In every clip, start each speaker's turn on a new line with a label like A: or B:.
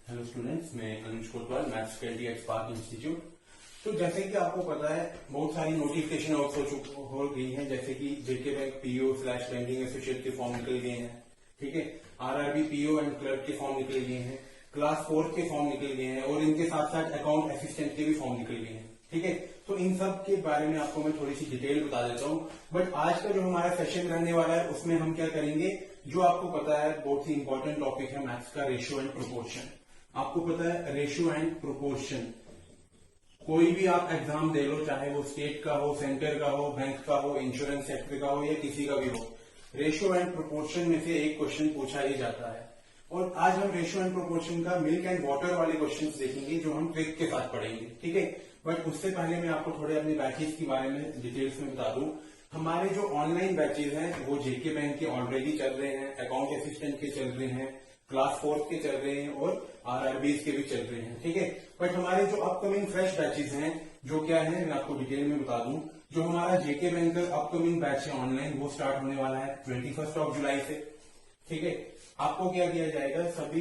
A: Hello students, मैं Anuj Kotwal, maths faculty at Spark Institute. तो जैसे कि आपको पता है, बहुत सारी नोटिफिकेशन आउट हो गई हैं, जैसे कि JK bank PO slash banking associate के फॉर्म निकल गए हैं। ठीक है, आरआरबी पीओ एंड क्लर्क के फॉर्म निकल गए हैं, क्लास 4 के फॉर्म निकल गए हैं और इनके साथ साथ अकाउंट असिस्टेंट के भी फॉर्म निकल गए हैं। ठीक है, तो इन सब के बारे में आपको मैं थोड़ी सी डिटेल बता देता हूँ। बट आज का जो हमारा सेशन रहने वाला है उसमें हम क्या करेंगे, जो आपको पता है बहुत ही इंपॉर्टेंट टॉपिक है मैथ्स का, रेशियो एंड प्रोपोर्शन। आपको पता है रेशियो एंड प्रोपोर्शन, कोई भी आप एग्जाम दे लो, चाहे वो स्टेट का हो, सेंटर का हो, बैंक का हो, इंश्योरेंस सेक्टर का हो या किसी का भी हो, रेशियो एंड प्रोपोर्शन में से एक क्वेश्चन पूछा ही जाता है। और आज हम रेशियो एंड प्रोपोर्शन का मिल्क एंड वाटर वाले क्वेश्चंस देखेंगे, जो हम ट्रिक के साथ पढ़ेंगे। ठीक है, बट उससे पहले मैं आपको थोड़े अपने बैचेस के बारे में डिटेल्स में बता दूं। हमारे जो ऑनलाइन बैचेस हैं वो जेके बैंक के ऑलरेडी चल रहे हैं, अकाउंट असिस्टेंट के चल रहे हैं, क्लास 4 के चल रहे हैं और आरआरबीज के भी चल रहे हैं। ठीक है, बट हमारे जो अपकमिंग फ्रेश बैचेस हैं, जो क्या है मैं आपको डिटेल में बता दूं। जो हमारा जेके बैंक का अपकमिंग बैच है ऑनलाइन, वो स्टार्ट होने वाला है 21 जुलाई से। ठीक है, आपको क्या किया जाएगा, सभी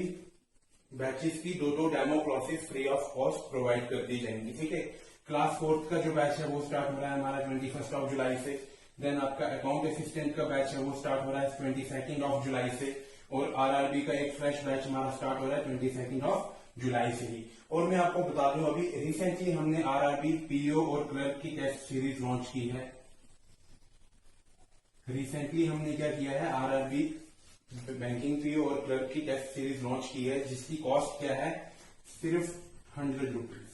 A: बैचेस की दो demo classes free of cost provide कर दी जाएंगी। ठीक है, क्लास 4 का जो बैच है वो स्टार्ट हो रहा है हमारा 21 जुलाई से। देन आपका अकाउंट असिस्टेंट का बैच है वो स्टार्ट हो रहा है 22 जुलाई से। और आरआरबी का एक फ्रेश बैच हमारा स्टार्ट हो रहा है 22 जुलाई से ही। और मैं आपको बता दूं, अभी रिसेंटली हमने आरआरबी पीओ और क्लर्क की टेस्ट सीरीज लॉन्च की है। रिसेंटली हमने क्या किया है, आरआरबी बैंकिंग पीओ और क्लर्क की टेस्ट सीरीज लॉन्च की है, जिसकी कॉस्ट क्या है, सिर्फ 100 रुपीज,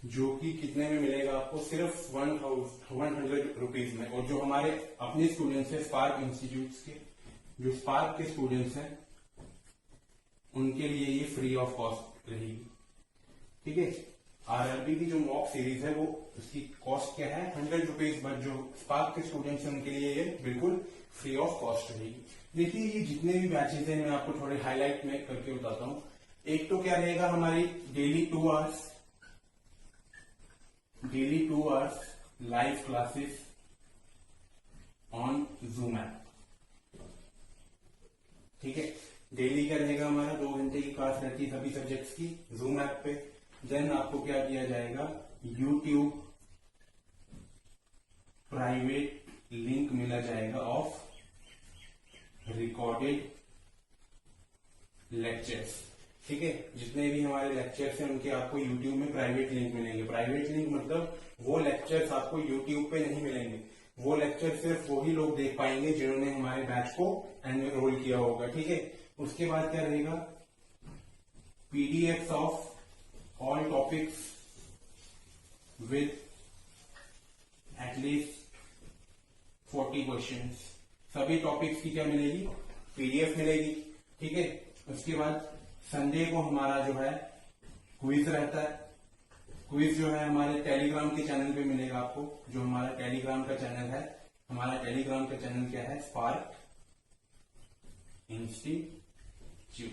A: जो कि कितने में मिलेगा आपको, सिर्फ 100 रुपीज में। और जो हमारे अपने स्टूडेंट्स है स्पार्क इंस्टीट्यूट के, जो स्पार्क के स्टूडेंट्स हैं, उनके लिए ये फ्री ऑफ कॉस्ट रहेगी। ठीक है, आरआरबी की जो मॉक सीरीज है वो उसकी कॉस्ट क्या है, 100 रुपीज, बट जो स्पार्क के स्टूडेंट्स हैं उनके लिए ये बिल्कुल फ्री ऑफ कॉस्ट रहेगी। देखिए, ये जितने भी बैचेस हैं मैं आपको थोड़े हाईलाइट में करके बताता हूँ। एक तो क्या रहेगा, हमारी daily 2 hours live classes on zoom app. ठीक है, डेली क्या रहेगा, हमारा 2 घंटे की क्लास रहती है सभी सब्जेक्ट्स की जूम ऐप पे। देन आपको क्या किया जाएगा, यूट्यूब प्राइवेट लिंक मिला जाएगा ऑफ रिकॉर्डेड लेक्चर्स। ठीक है, जितने भी हमारे लेक्चर्स हैं उनके आपको यूट्यूब में प्राइवेट लिंक मिलेंगे। प्राइवेट लिंक मतलब वो लेक्चर्स आपको यूट्यूब पे नहीं मिलेंगे, वो लेक्चर सिर्फ वही लोग देख पाएंगे जिन्होंने हमारे बैच को एनरोल किया होगा। ठीक है, उसके बाद क्या रहेगा, PDF of all topics with at least 40 questions. सभी टॉपिक्स की क्या मिलेगी, पीडीएफ मिलेगी। ठीक है, उसके बाद संडे को हमारा जो है क्विज रहता है। क्विज जो है हमारे टेलीग्राम के चैनल पे मिलेगा आपको, जो हमारा टेलीग्राम का चैनल है। हमारा टेलीग्राम का चैनल क्या है, स्पार्क इंस्टीट्यूट।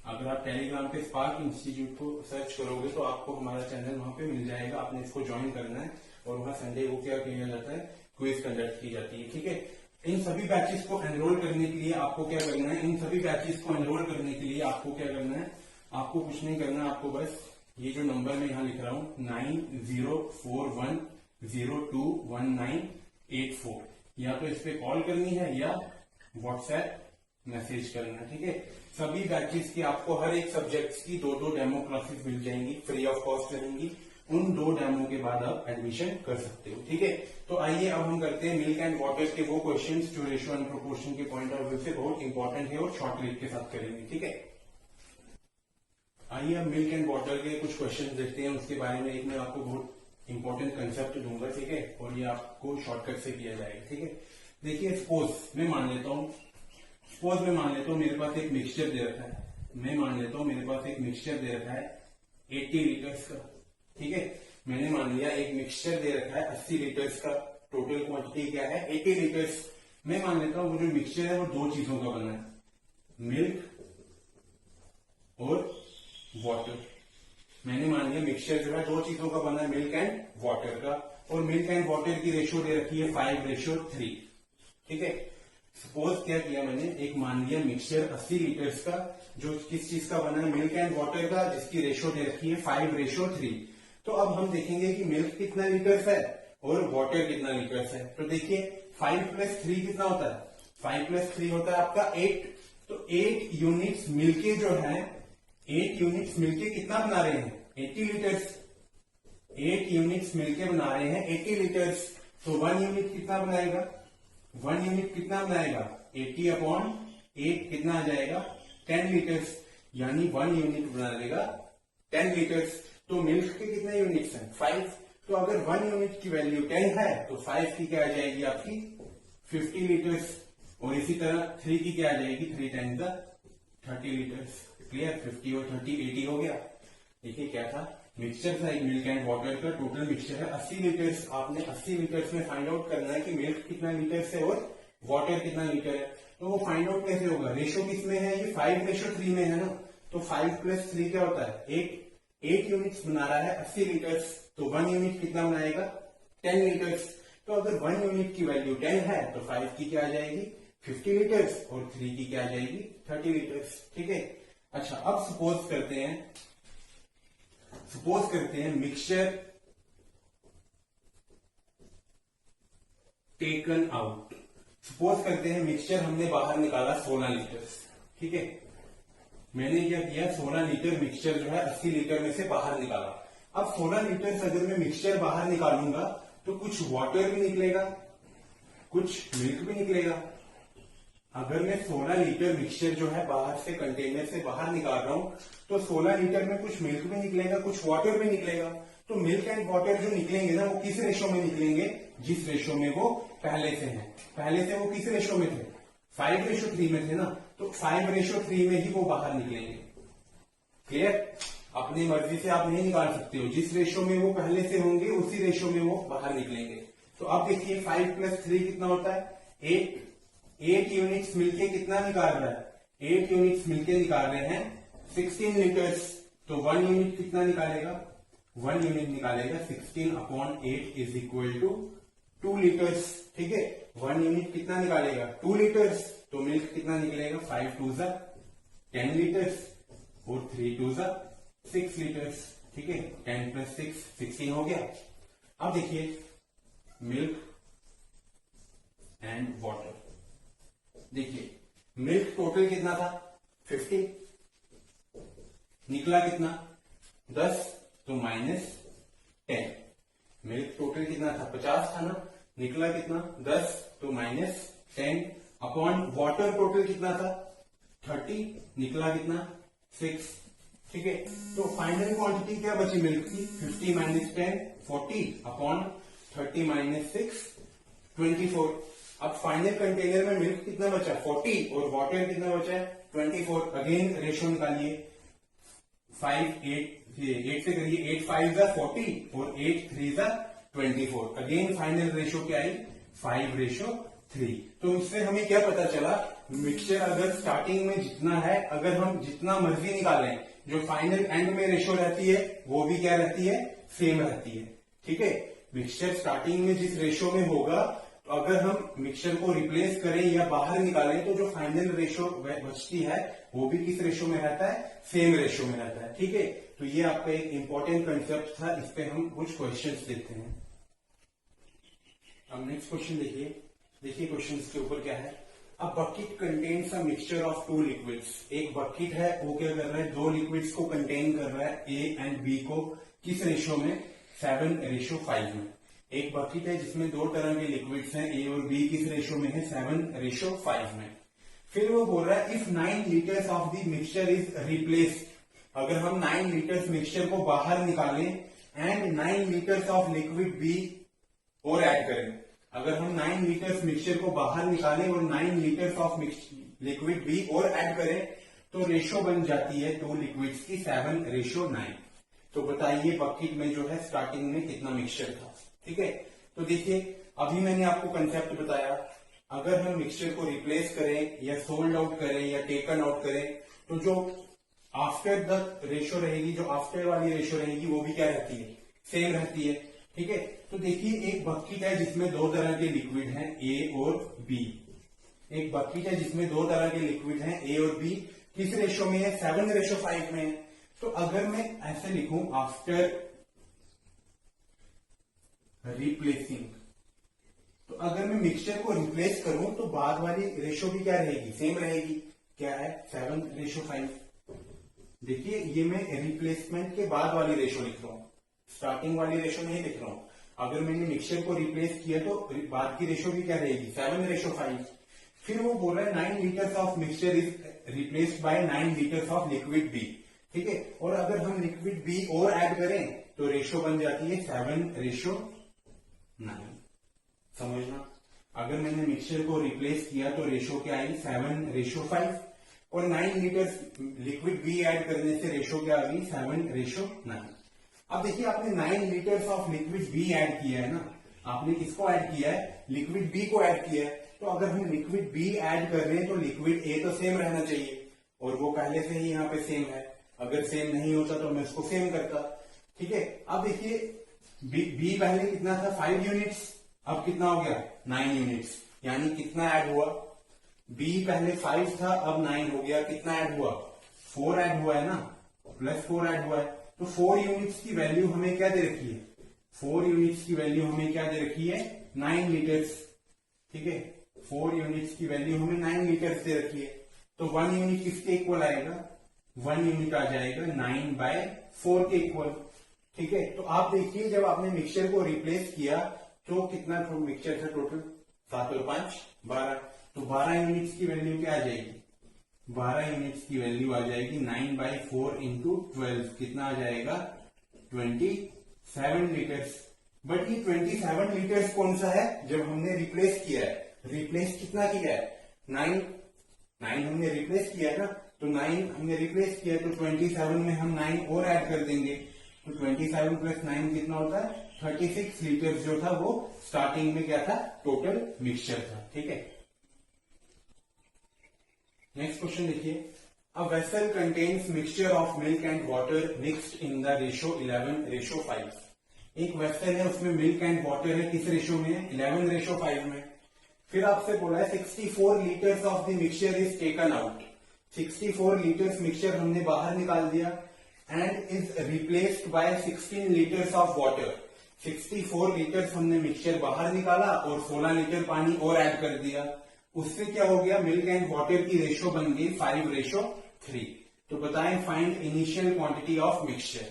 A: अगर आप टेलीग्राम पे स्पार्क इंस्टीट्यूट को सर्च करोगे तो आपको हमारा चैनल वहां पे मिल जाएगा। आपने इसको ज्वाइन करना है और वहां संडे को क्या किया जाता है, क्विज कंडक्ट की जाती है। ठीक है, इन सभी बैचेस को एनरोल करने के लिए आपको क्या करना है, आपको कुछ नहीं करना है, आपको बस ये जो नंबर मैं यहां लिख रहा हूं 9041021984, या तो इस पे कॉल करनी है या व्हाट्सएप मैसेज करना है। ठीक है, सभी बैचेस की आपको हर एक सब्जेक्ट्स की 2 डेमो क्लासेस मिल जाएंगी, फ्री ऑफ कॉस्ट रहेंगी। उन 2 डेमो के बाद आप एडमिशन कर सकते हो। ठीक है, तो आइए अब हम करते हैं मिल्क एंड वाटर के वो क्वेश्चंस जो रेशियो एंड प्रोपोर्शन के पॉइंट ऑफ व्यू से बहुत इंपॉर्टेंट है और शॉर्ट ट्रिक के साथ करेंगे। ठीक है, आइए अब मिल्क एंड वाटर के कुछ क्वेश्चन देखते हैं। उसके बारे में एक मैं आपको बहुत इंपॉर्टेंट कंसेप्ट दूंगा। ठीक है, और ये आपको शॉर्टकट से किया जाएगा। ठीक है, देखिए, सपोज मैं मान लेता हूं मेरे पास एक मिक्सचर दे रखा है। 80 लीटर्स का। ठीक है, मैंने मान लिया एक मिक्सचर दे रखा है 80 लीटर्स का। टोटल क्वांटिटी क्या है, 80 लीटर्स। मैं मान लेता हूं वो जो मिक्सचर है वो 2 चीजों का बना है, मिल्क और वाटर। मैंने मान लिया मिक्सचर जो है 2 चीजों का बना है, मिल्क एंड वाटर का। और मिल्क एंड वाटर की रेशियो दे रखी है 5:3। ठीक है, सपोज क्या किया मैंने, एक मान लिया मिक्सचर 80 लीटर्स का, जो किस चीज का बना है, मिल्क एंड वाटर का, जिसकी रेशो दे रखी है 5:3। तो अब हम देखेंगे कि मिल्क कितना लीटर्स है और वाटर कितना लीटर्स है। तो देखिए 5 + 3 कितना होता है, 5 + 3 होता है आपका 8। तो 8 यूनिट्स मिलके जो है, 8 यूनिट्स मिलके कितना बना रहे हैं, 80 लीटर्स। 8 यूनिट्स मिलके बना रहे हैं 80 लीटर्स। तो 1 यूनिट कितना बनाएगा, 1 यूनिट कितना बनाएगा, 80/8 कितना आ जाएगा, 10 लीटर्स। यानी 1 यूनिट बना देगा 10 लीटर्स। तो मिल्क के कितने यूनिट्स हैं, 5। तो अगर 1 यूनिट की वैल्यू 10 है तो 5 की क्या आ जाएगी आपकी 50 लीटर्स। और इसी तरह 3 की क्या आ जाएगी, 3 × 30 लीटर्स। क्लियर, 50 और 30 80 हो गया। देखिए क्या था, मिक्सचर था एक मिल्क एंड वाटर का, टोटल मिक्सचर है 80 लीटर्स। आपने 80 लीटर्स में फाइंड आउट करना है कि मिल्क कितना लीटर्स है और वाटर कितना लीटर है। तो वो फाइंड आउट कैसे होगा, रेशो किस में है, ये 5:3 में है ना। तो 5 + 3 क्या होता है, 8 यूनिट्स बना रहा है 80 लीटर्स। तो 1 यूनिट कितना बनाएगा, 10 लीटर्स। तो अगर 1 यूनिट की वैल्यू 10 है तो 5 की क्या आ जाएगी 50 लीटर्स और 3 की क्या आ जाएगी 30 लीटर्स। ठीक है। अच्छा, अब सपोज करते हैं मिक्सचर टेकन आउट। सपोज करते हैं मिक्सचर हमने बाहर निकाला 16 लीटर्स। ठीक है, मैंने क्या किया, 16 लीटर मिक्सचर जो है 80 लीटर में से बाहर निकाला। अब 16 लीटर अगर मैं मिक्सचर बाहर निकालूंगा तो कुछ वाटर भी निकलेगा, कुछ मिल्क भी निकलेगा। अगर मैं 16 लीटर मिक्सचर जो है बाहर से कंटेनर से बाहर निकाल रहा हूं तो 16 लीटर में कुछ मिल्क भी निकलेगा, कुछ वाटर भी निकलेगा। तो मिल्क एंड वाटर जो निकलेंगे ना, वो किस रेशो में निकलेंगे, जिस रेशो में वो पहले से हैं। पहले से वो किस रेशो में थे, 5:3 में थे ना। तो 5:3 में ही वो बाहर निकलेंगे। क्लियर, अपनी मर्जी से आप नहीं निकाल सकते हो, जिस रेशो में वो पहले से होंगे उसी रेशो में वो बाहर निकलेंगे। तो अब देखिए 5 + 3 कितना होता है, 8 यूनिट्स मिलके कितना निकाल रहा है, 8 यूनिट्स मिलके निकाल रहे हैं 16 लीटर्स। तो 1 यूनिट कितना निकालेगा, 1 यूनिट निकालेगा 16/8 = 2 लीटर्स। ठीक है, 1 यूनिट कितना निकालेगा 2 लीटर्स। तो मिल्क कितना निकलेगा, 5 × 2 = 10 लीटर्स और 3 × 2 = 6 लीटर्स। ठीक है, 10 + 6 16 हो गया। अब देखिए मिल्क एंड वाटर। देखिए मिल्क टोटल कितना था, 50, निकला कितना 10, तो -10। मिल्क टोटल कितना था, 50 था ना, निकला कितना 10, तो -10 अपॉन वाटर टोटल कितना था 30, निकला कितना 6। ठीक है, तो फाइनल क्वांटिटी क्या बची मिल्क की, 50 - 10 40 अपॉन 30 - 6 24। अब फाइनल कंटेनर में मिल्क कितना बचा 40 और वाटर कितना बचा है 24। अगेन रेशो निकालिए, 8 से करिए, 8 × 5 = 40 और 8 × 3 = 24। अगेन फाइनल रेशो क्या आई, 5:3। तो इससे हमें क्या पता चला, मिक्सचर अगर स्टार्टिंग में जितना है, अगर हम जितना मर्जी निकालें, जो फाइनल एंड में रेशो रहती है वो भी क्या रहती है, सेम रहती है। ठीक है, मिक्सचर स्टार्टिंग में जिस रेशो में होगा, तो अगर हम मिक्सचर को रिप्लेस करें या बाहर निकालें तो जो फाइनल रेशो बचती है वो भी किस रेशो में रहता है, सेम रेशो में रहता है। ठीक है, तो ये आपका एक इंपॉर्टेंट कंसेप्ट था, इस पे हम कुछ क्वेश्चंस देखते हैं। अब नेक्स्ट क्वेश्चन देखिए क्वेश्चन के ऊपर क्या है। अब bucket contains a mixture of 2 liquids. एक बकेट है, वो क्या कर रहा है, 2 लिक्विड्स को कंटेन कर रहा है, ए एंड बी को, किस रेशो में, 7:5 में। एक बकेट है जिसमें 2 तरह के लिक्विड्स हैं, ए और बी, किस रेशो में है, 7:5 में। फिर वो बोल रहा है if 9 litres of the mixture is replaced, अगर हम 9 लीटर्स मिक्सचर को बाहर निकालें and 9 litres of liquid B और ऐड करें, अगर हम 9 लीटर्स मिक्सचर को बाहर निकालें और 9 लीटर्स ऑफ लिक्विड बी और ऐड करें, तो रेशो बन जाती है 2 लिक्विड्स की 7:9। तो बताइए बकेट में जो है स्टार्टिंग में कितना मिक्सचर था। ठीक है, तो देखिए अभी मैंने आपको कंसेप्ट बताया, अगर हम मिक्सचर को रिप्लेस करें या सोल्ड आउट करें या टेकन आउट करें, तो जो आफ्टर द रेशो रहेगी, जो आफ्टर वाली रेशो रहेगी, वो भी क्या रहती है, सेम रहती है। ठीक है, तो देखिए एक बकेट है जिसमें 2 तरह के लिक्विड हैं, ए और बी। एक बकेट है जिसमें दो तरह के लिक्विड हैं, ए और बी। किस रेशो में है? 7:5 में है। तो अगर मैं ऐसे लिखूं, आफ्टर रिप्लेसिंग, तो अगर मैं मिक्सचर को रिप्लेस करूं तो बाद वाली रेशो भी क्या रहेगी? सेम रहेगी। क्या है? 7:5। देखिए ये मैं रिप्लेसमेंट के बाद वाली रेशो लिख रहा हूं, स्टार्टिंग वाली रेशो नहीं लिख रहा हूं। अगर मैंने मिक्सचर को रिप्लेस किया तो बाद की रेशो भी क्या रहेगी? 7:5। फिर वो बोल रहा है 9 litres of mixture is replaced by 9 litres of liquid B. ठीक है, और अगर हम लिक्विड बी और ऐड करें तो रेशो बन जाती है 7:9। समझना, अगर मैंने मिक्सचर को रिप्लेस किया तो रेशो क्या आई? 7:5, और 9 लीटर्स लिक्विड बी ऐड करने से रेशो क्या आ गई? 7:9। अब देखिए आपने 9 litres of liquid B add किया है ना, आपने किसको ऐड किया है? लिक्विड बी को ऐड किया है। तो अगर हम लिक्विड बी ऐड कर रहे हैं तो लिक्विड ए तो सेम रहना चाहिए, और वो पहले से ही यहाँ पे सेम है। अगर सेम नहीं होता तो मैं उसको सेम करता। ठीक है, अब देखिए बी पहले कितना था? 5 यूनिट्स, अब कितना हो गया? 9 यूनिट्स। यानी कितना ऐड हुआ? बी पहले 5 था, अब 9 हो गया। कितना ऐड हुआ? 4 ऐड हुआ है ना, +4 ऐड हुआ है। तो 4 यूनिट्स की वैल्यू हमें क्या दे रखी है? 4 यूनिट्स की वैल्यू हमें क्या दे रखी है? 9 लीटर्स। ठीक है, 4 यूनिट्स की वैल्यू हमें 9 लीटर्स दे रखी है। तो 1 यूनिट किसके इक्वल आएगा? 1 यूनिट आ जाएगा 9/4 के इक्वल। ठीक है, तो आप देखिए जब आपने मिक्सचर को रिप्लेस किया तो कितना मिक्सचर था टोटल? 7 और 5 12। तो 12 यूनिट्स की वैल्यू क्या आ जाएगी? 12 यूनिट्स की वैल्यू आ जाएगी 9/4 इंटू 12। कितना आ जाएगा? 27 लीटर्स। बट ये 27 लीटर्स कौन सा है? जब हमने रिप्लेस किया है। रिप्लेस कितना किया है? 9 हमने रिप्लेस किया है ना, तो 9 हमने रिप्लेस किया, तो 27 में हम 9 और ऐड कर देंगे। तो 27 + 9 कितना होता है? 36 लीटर्स जो था वो स्टार्टिंग में क्या था? टोटल मिक्सचर था। ठीक है, नेक्स्ट क्वेश्चन देखिए, a vessel contains mixture of milk and water mixed in the ratio 11:5। एक वेसल है, उसमें मिल्क एंड वाटर है, किस रेशो में है? 11:5 में। फिर आपसे बोला है 64 litres of the mixture is taken out. 64 litres mixture हमने बाहर निकाल दिया and is replaced bye 16 litres of water. 64 litres हमने मिक्सचर बाहर निकाला और 16 लीटर पानी और ऐड कर दिया। उससे क्या हो गया? मिल्क एंड वाटर की रेशो बन गई 5:3। तो बताएं find initial quantity of mixture.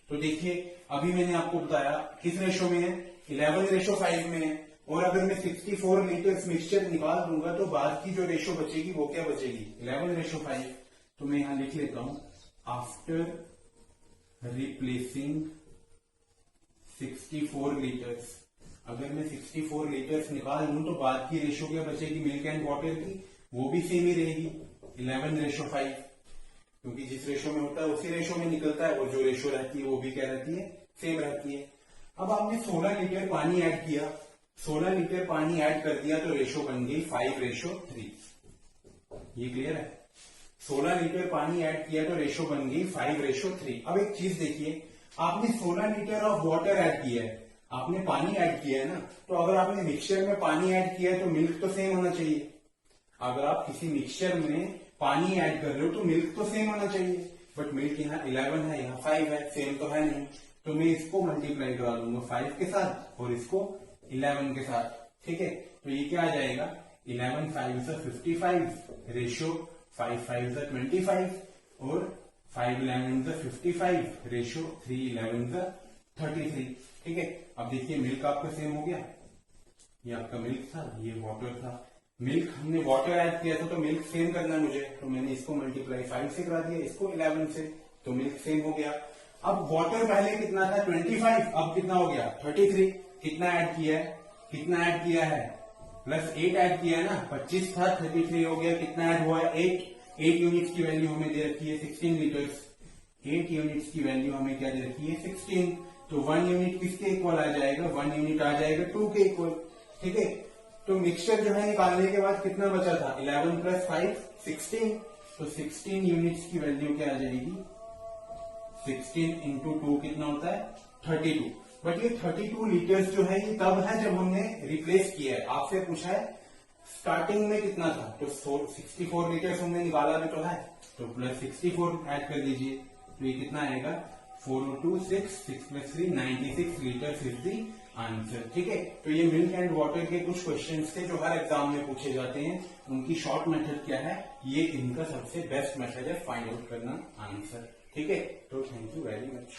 A: तो देखिए अभी मैंने आपको बताया किस रेशो में है? 11:5 में है। और अगर मैं 64 लीटर्स मिक्सचर निकाल दूंगा तो बाद की जो रेशो बचेगी वो क्या बचेगी? 11:5। तो मैं यहां लिख लेता हूं, आफ्टर रिप्लेसिंग 64 लीटर्स। अगर मैं 64 लीटर्स निकाल लूं तो बाद की रेशो क्या बचेगी? मिल्क एंड वाटर की, वो भी सेम ही रहेगी 11:5, क्योंकि जिस रेशो में होता है उसी रेशो में निकलता है, और जो रेशो रहती है वो भी क्या रहती है? सेम रहती है। अब आपने 16 लीटर पानी ऐड किया, 16 लीटर पानी ऐड कर दिया तो रेशो बन गई 5:3। ये क्लियर है? 16 लीटर पानी ऐड किया तो रेशो बन गई 5:3। अब एक चीज देखिए, आपने 16 लीटर ऑफ वाटर ऐड किया है, आपने पानी ऐड किया है ना, तो अगर आपने मिक्सचर में पानी ऐड किया है तो मिल्क तो सेम होना चाहिए। अगर आप किसी मिक्सचर में पानी ऐड कर रहे हो तो मिल्क तो सेम होना चाहिए, बट मिल्क यहाँ 11 है, यहाँ 5 है, सेम तो है नहीं। तो मैं इसको मल्टीप्लाई करा दूंगा 5 के साथ और इसको 11 के साथ। ठीक है, तो ये क्या आ जाएगा? 11 5 55, रेशो 5 5 25, और 5 11 55, रेशो 3 11 33। ठीक है, अब देखिए मिल्क आपका सेम हो गया, ये आपका मिल्क था, ये वाटर था। मिल्क हमने वाटर ऐड किया था तो मिल्क सेम करना है मुझे, तो मैंने इसको मल्टीप्लाई 5 से करा दिया, इसको 11 से, तो मिल्क सेम हो गया। अब वाटर पहले कितना था? 25, अब कितना हो गया? 33। कितना ऐड किया है? कितना ऐड किया है? +8 ऐड किया है ना, 25 था 33 हो गया। कितना ऐड हुआ है? 8 यूनिट्स की वैल्यू हमें दे रखी है 16 लीटर्स। 8 यूनिट्स की वैल्यू हमें क्या दे रखी है? 16। तो 1 यूनिट किसके इक्वल आ जाएगा? 1 यूनिट आ जाएगा 2 के इक्वल। ठीक है, तो मिक्सचर जो है निकालने के बाद कितना बचा था? 11 + 5 16। तो 16 यूनिट्स की वैल्यू क्या आ जाएगी? 16 इंटू 2 कितना होता है? 32। बट ये 32 लीटर्स जो है ये तब है जब हमने रिप्लेस किया है। आपसे पूछा है स्टार्टिंग में कितना था, तो 64 लीटर हमने निकाला भी तो है, तो प्लस 64 ऐड कर दीजिए, तो ये कितना आएगा 4026, 6 + 3 96 लीटर इज द आंसर। ठीक है, तो ये मिल्क एंड वाटर के कुछ क्वेश्चंस थे जो हर एग्जाम में पूछे जाते हैं, उनकी शॉर्ट मेथड क्या है, ये इनका सबसे बेस्ट मेथड है फाइंड आउट करना आंसर। ठीक है, तो थैंक यू वेरी मच।